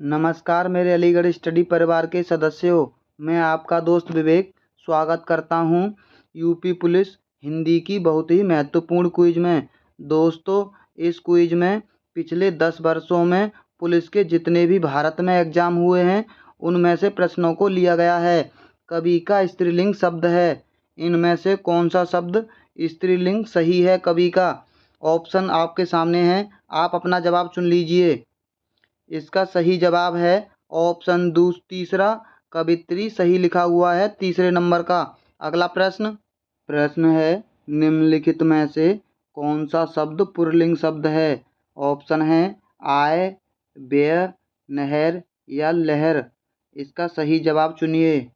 नमस्कार मेरे अलीगढ़ स्टडी परिवार के सदस्यों, मैं आपका दोस्त विवेक स्वागत करता हूं यूपी पुलिस हिंदी की बहुत ही महत्वपूर्ण क्विज में। दोस्तों, इस क्विज में पिछले 10 वर्षों में पुलिस के जितने भी भारत में एग्जाम हुए हैं उनमें से प्रश्नों को लिया गया है। कवि का स्त्रीलिंग शब्द है, इनमें से कौन सा शब्द स्त्रीलिंग सही है कवि का? ऑप्शन आपके सामने हैं, आप अपना जवाब चुन लीजिए। इसका सही जवाब है ऑप्शन तीसरा, कवित्री सही लिखा हुआ है तीसरे नंबर का। अगला प्रश्न है, निम्नलिखित में से कौन सा शब्द पुल्लिंग शब्द है? ऑप्शन है आय, व्यय, नहर या लहर। इसका सही जवाब चुनिए।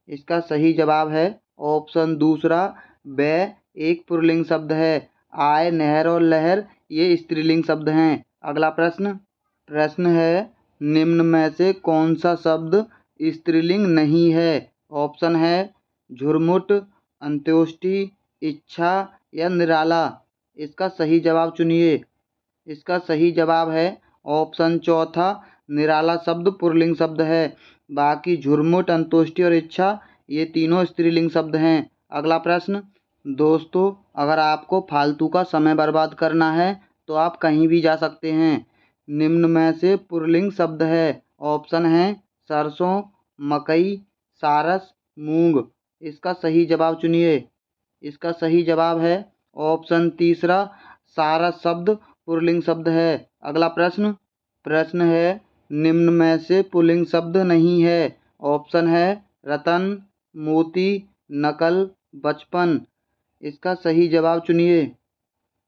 इसका सही जवाब है ऑप्शन दूसरा, व्यय एक पुल्लिंग शब्द है। आय, नहर और लहर ये स्त्रीलिंग शब्द हैं। अगला प्रश्न है, निम्न में से कौन सा शब्द स्त्रीलिंग नहीं है? ऑप्शन है झुरमुट, अंत्योष्टि, इच्छा या निराला। इसका सही जवाब चुनिए। इसका सही जवाब है ऑप्शन चौथा, निराला शब्द पुल्लिंग शब्द है। बाकी झुरमुट, अंत्योष्टि और इच्छा ये तीनों स्त्रीलिंग शब्द हैं। अगला प्रश्न। दोस्तों, अगर आपको फालतू का समय बर्बाद करना है तो आप कहीं भी जा सकते हैं। निम्न में से पुल्लिंग शब्द है। ऑप्शन है सरसों, मकई, सारस, मूंग। इसका सही जवाब चुनिए। इसका सही जवाब है ऑप्शन तीसरा, सारस शब्द पुल्लिंग शब्द है। अगला प्रश्न है, निम्न में से पुल्लिंग शब्द नहीं है। ऑप्शन है रतन, मोती, नकल, बचपन। इसका सही जवाब चुनिए।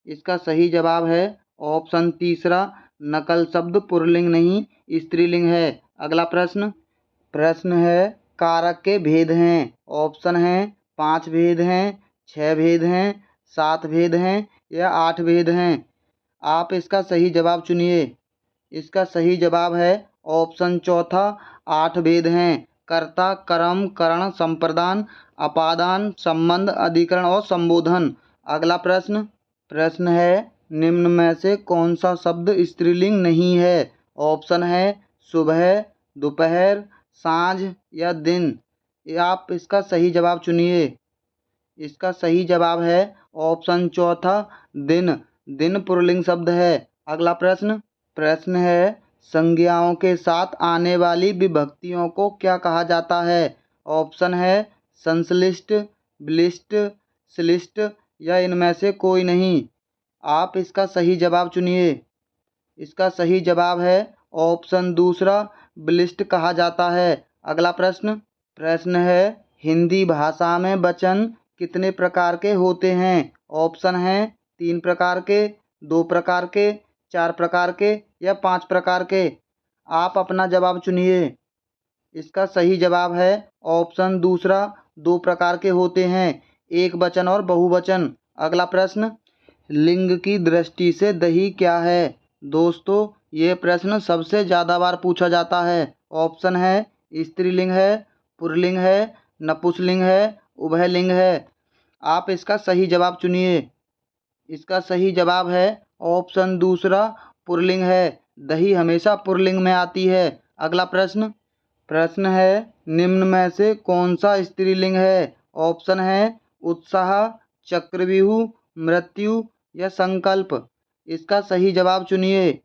इसका सही जवाब है ऑप्शन तीसरा, नकल शब्द पुल्लिंग नहीं स्त्रीलिंग है। अगला प्रश्न है, कारक के भेद हैं। ऑप्शन है 5 भेद हैं, 6 भेद हैं, 7 भेद हैं या 8 भेद हैं। आप इसका सही जवाब चुनिए। इसका सही जवाब है ऑप्शन चौथा, 8 भेद हैं। कर्ता, कर्म, करण, संप्रदान, अपादान, संबंध, अधिकरण और संबोधन। अगला प्रश्न है, निम्न में से कौन सा शब्द स्त्रीलिंग नहीं है? ऑप्शन है सुबह, दोपहर, साँझ या दिन। आप इसका सही जवाब चुनिए। इसका सही जवाब है ऑप्शन चौथा, दिन। दिन पुल्लिंग शब्द है। अगला प्रश्न है, संज्ञाओं के साथ आने वाली विभक्तियों को क्या कहा जाता है? ऑप्शन है संश्लिष्ट, विशिष्ट, श्लिष्ट या इनमें से कोई नहीं। आप इसका सही जवाब चुनिए। इसका सही जवाब है ऑप्शन दूसरा, विशिष्ट कहा जाता है। अगला प्रश्न है, हिंदी भाषा में वचन कितने प्रकार के होते हैं? ऑप्शन है 3 प्रकार के, 2 प्रकार के, 4 प्रकार के या 5 प्रकार के। आप अपना जवाब चुनिए। इसका सही जवाब है ऑप्शन दूसरा, 2 प्रकार के होते हैं, एक वचन और बहुवचन। अगला लिंग की दृष्टि से दही क्या है? दोस्तों, ये प्रश्न सबसे ज़्यादा बार पूछा जाता है। ऑप्शन है स्त्रीलिंग है, पुल्लिंग है, नपुंसकलिंग है, उभयलिंग है। आप इसका सही जवाब चुनिए। इसका सही जवाब है ऑप्शन दूसरा, पुल्लिंग है। दही हमेशा पुल्लिंग में आती है। अगला प्रश्न है, निम्न में से कौन सा स्त्रीलिंग है? ऑप्शन है उत्साह, चक्रव्यूह, मृत्यु या संकल्प। इसका सही जवाब चुनिए।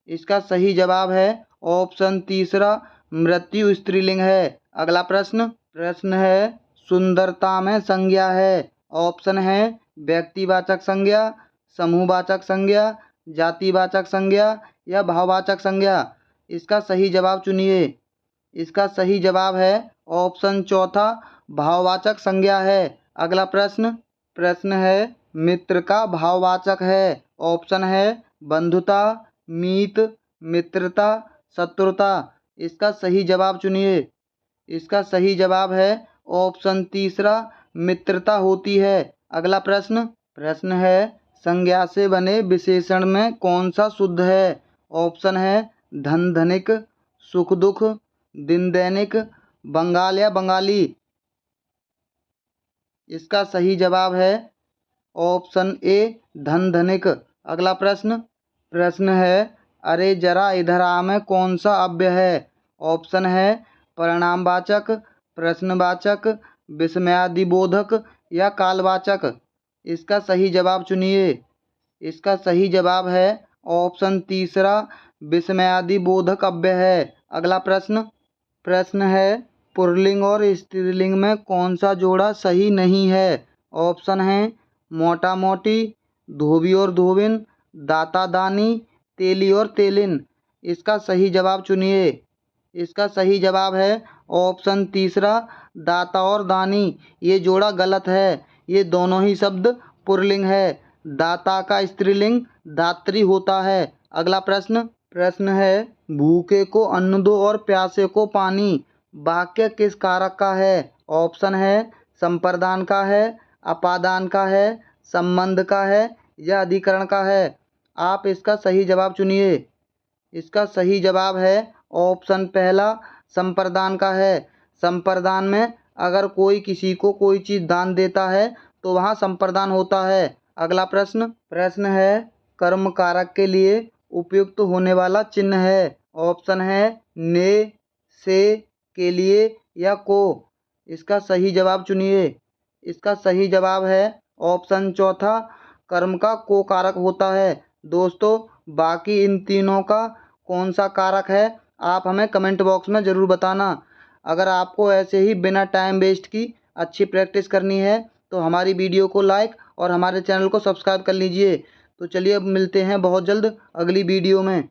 इसका सही जवाब है ऑप्शन तीसरा, मृत्यु स्त्रीलिंग है। अगला प्रश्न है, सुंदरता में संज्ञा है। ऑप्शन है व्यक्तिवाचक संज्ञा, समूहवाचक संज्ञा, जातिवाचक संज्ञा या भाववाचक संज्ञा। इसका सही जवाब चुनिए। इसका सही जवाब है ऑप्शन चौथा, भाववाचक संज्ञा है। अगला प्रश्न है, मित्र का भाववाचक है। ऑप्शन है बंधुता, मीत, मित्रता, शत्रुता। इसका सही जवाब चुनिए। इसका सही जवाब है ऑप्शन तीसरा, मित्रता होती है। अगला प्रश्न है, संज्ञा से बने विशेषण में कौन सा शुद्ध है? ऑप्शन है धन, धनिक, सुख, दुख, दिन, दैनिक, बंगाल या बंगाली। इसका सही जवाब है ऑप्शन ए, धन, धनिक। अगला प्रश्न है, अरे जरा इधर आ में कौन सा अव्यय है? ऑप्शन है परिणामवाचक, प्रश्नवाचक, विस्मयादिबोधक या कालवाचक। इसका सही जवाब चुनिए। इसका सही जवाब है ऑप्शन तीसरा, विस्मयादिबोधक अव्यय है। अगला प्रश्न है पुल्लिंग और स्त्रीलिंग में कौन सा जोड़ा सही नहीं है? ऑप्शन है मोटा मोटी, धोबी और धोबिन, दाता दानी, तेली और तेलिन। इसका सही जवाब चुनिए। इसका सही जवाब है ऑप्शन तीसरा, दाता और दानी। ये जोड़ा गलत है। ये दोनों ही शब्द पुल्लिंग है। दाता का स्त्रीलिंग दात्री होता है। अगला प्रश्न है भूखे को अन्न दो और प्यासे को पानी वाक्य किस कारक का है? ऑप्शन है संप्रदान का है, अपादान का है, संबंध का है या अधिकरण का है। आप इसका सही जवाब चुनिए। इसका सही जवाब है ऑप्शन पहला, संप्रदान का है। संप्रदान में अगर कोई किसी को कोई चीज़ दान देता है तो वहाँ संप्रदान होता है। अगला प्रश्न है कर्म कारक के लिए उपयुक्त होने वाला चिन्ह है। ऑप्शन है ने, से, के लिए या को। इसका सही जवाब चुनिए। इसका सही जवाब है ऑप्शन चौथा, कर्म का को कारक होता है। दोस्तों बाकी इन तीनों का कौन सा कारक है आप हमें कमेंट बॉक्स में ज़रूर बताना। अगर आपको ऐसे ही बिना टाइम वेस्ट की अच्छी प्रैक्टिस करनी है तो हमारी वीडियो को लाइक और हमारे चैनल को सब्सक्राइब कर लीजिए। तो चलिए अब मिलते हैं बहुत जल्द अगली वीडियो में।